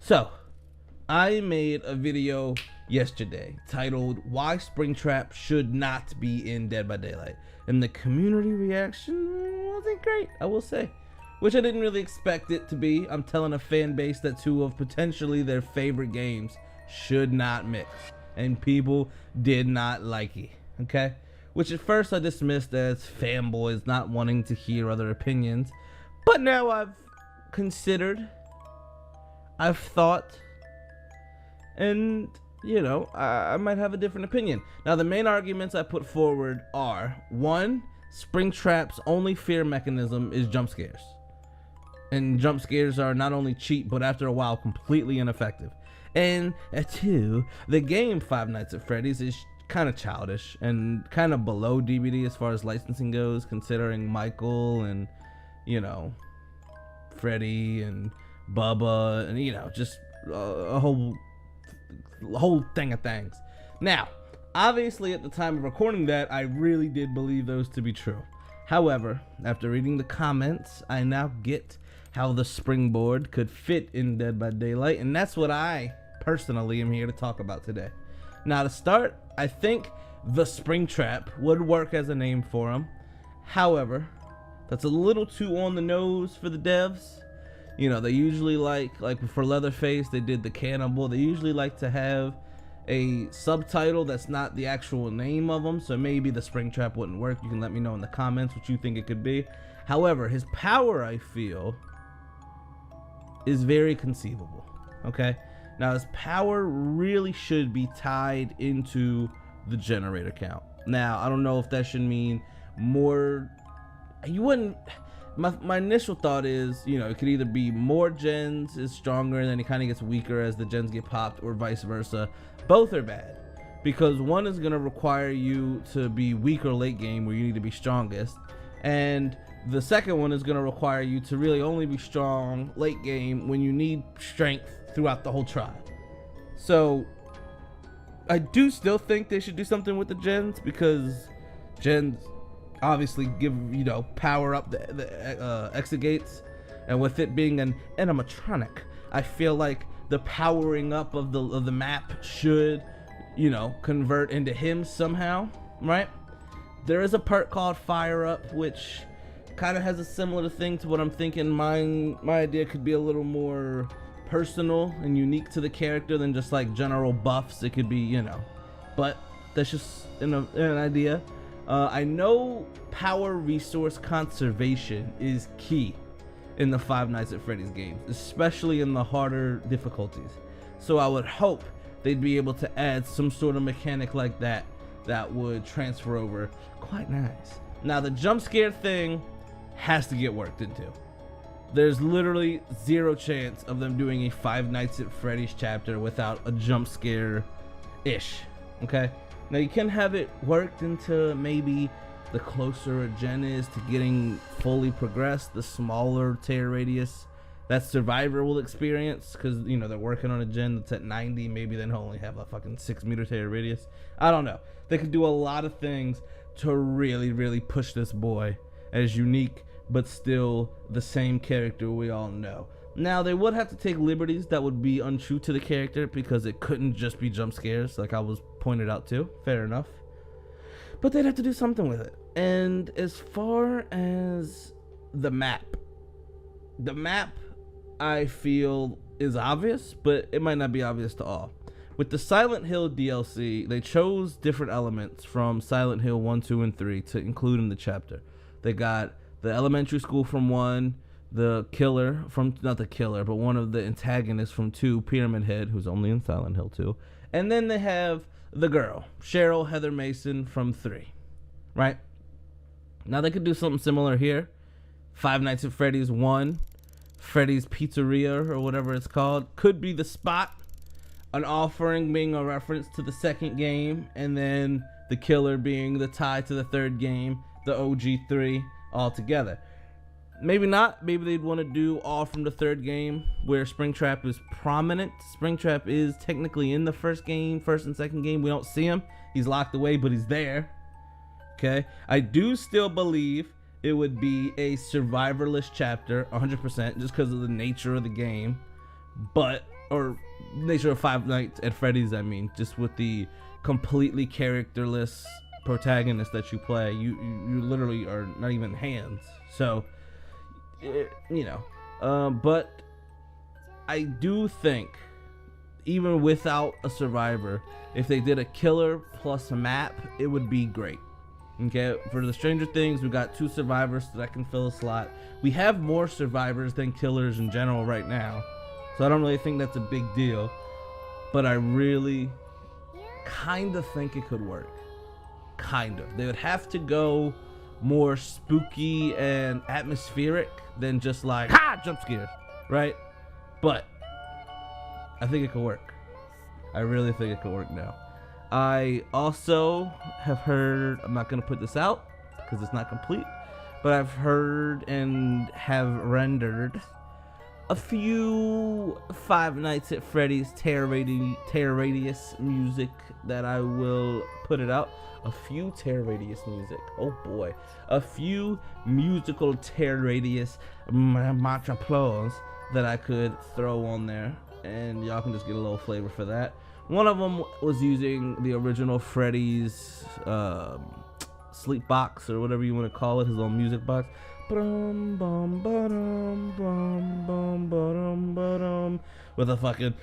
So, I made a video yesterday titled Why SpringTrap Should Not Be in Dead by Daylight. And the community reaction wasn't great, I will say. Which I didn't really expect it to be. I'm telling a fan base that two of potentially their favorite games should not mix. And people did not like it, okay? Which at first I dismissed as fanboys not wanting to hear other opinions. But now I've considered, I've thought, and you know, I might have a different opinion. Now the main arguments I put forward are: one, SpringTrap's only fear mechanism is jump scares. And jump scares are not only cheap, but after a while completely ineffective. And two, the game Five Nights at Freddy's is kind of childish and kind of below DVD as far as licensing goes, considering Michael and, you know, Freddy and Bubba and, you know, just a whole thing of things. Now, obviously at the time of recording that, I really did believe those to be true. However, after reading the comments, I now get how the springboard could fit in Dead by Daylight, and that's what I personally am here to talk about today. Now to start, I think the SpringTrap would work as a name for him. However, that's a little too on the nose for the devs. You know, they usually like for Leatherface, they did the Cannibal. They usually like to have a subtitle that's not the actual name of them. So maybe the SpringTrap wouldn't work. You can let me know in the comments what you think it could be. However, his power, I feel, is very conceivable. Okay? Now, his power really should be tied into the generator count. Now, I don't know if that should mean more. You wouldn't. My initial thought is, you know, it could either be more gens is stronger and then it kind of gets weaker as the gens get popped, or vice versa. Both are bad, because one is going to require you to be weaker late game where you need to be strongest, and the second one is going to require you to really only be strong late game when you need strength throughout the whole trial. So I do still think they should do something with the gens, because gens obviously give, you know, power up the exit gates, and with it being an animatronic, I feel like the powering up of the map should, you know, convert into him somehow, right? There is a perk called Fire Up, which kind of has a similar thing to what I'm thinking. My idea could be a little more personal and unique to the character than just like general buffs. It could be, you know, but that's just an idea. I know power resource conservation is key in the Five Nights at Freddy's games, especially in the harder difficulties. So I would hope they'd be able to add some sort of mechanic like that that would transfer over quite nice. Now the jump scare thing has to get worked into. There's literally zero chance of them doing a Five Nights at Freddy's chapter without a jump scare-ish, okay? Now you can have it worked into maybe the closer a gen is to getting fully progressed, the smaller tear radius that Survivor will experience, because, you know, they're working on a gen that's at 90, maybe then he'll only have a fucking 6 meter tear radius. I don't know. They could do a lot of things to really push this boy as unique, but still the same character we all know. Now, they would have to take liberties that would be untrue to the character, because it couldn't just be jump scares, like I was pointed out to. Fair enough. But they'd have to do something with it. And as far as the map, I feel is obvious, but it might not be obvious to all. With the Silent Hill DLC, they chose different elements from Silent Hill 1, 2, and 3 to include in the chapter. They got the elementary school from 1, the killer from, not the killer, but one of the antagonists from 2, Pyramid Head, who's only in Silent Hill 2. And then they have the girl, Cheryl Heather Mason from 3, right? Now they could do something similar here. Five Nights at Freddy's 1, Freddy's Pizzeria, or whatever it's called, could be the spot. An offering being a reference to the second game, and then the killer being the tie to the third game, the OG3 all together. Maybe not. Maybe they'd want to do all from the third game, where SpringTrap is prominent. SpringTrap is technically in the first and second game. We don't see him. He's locked away, but he's there. Okay. I do still believe it would be a survivorless chapter, 100%, just because of the nature of the game. But or nature of Five Nights at Freddy's, I mean, just with the completely characterless protagonist that you play. You literally are not even hands. So, you know, but I do think, even without a survivor, if they did a killer plus a map, it would be great. Okay, for the Stranger Things, we got 2 survivors, so that can fill a slot. We have more survivors than killers in general right now, so I don't really think that's a big deal. But I really kind of think it could work. Kind of. They would have to go more spooky and atmospheric than just like, ha, jump scares, right? But I think it could work. I really think it could work now. I also have heard, I'm not going to put this out because it's not complete, but I've heard and have rendered a few Five Nights at Freddy's Terror Radius music that I will put it out. A few Terror Radius music. Oh boy. A few musical Terror Radius much applause that I could throw on there, and y'all can just get a little flavor for that. One of them was using the original Freddy's sleep box, or whatever you want to call it, his little music box. With a fucking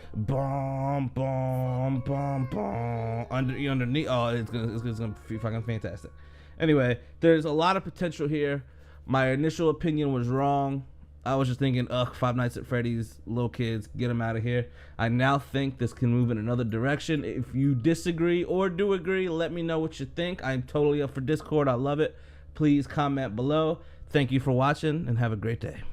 underneath. Oh, it's gonna be fucking fantastic. Anyway, there's a lot of potential here. My initial opinion was wrong. I was just thinking, ugh, Five Nights at Freddy's, little kids, get them out of here. I now think this can move in another direction. If you disagree or do agree, let me know what you think. I'm totally up for Discord. I love it. Please comment below. Thank you for watching, and have a great day.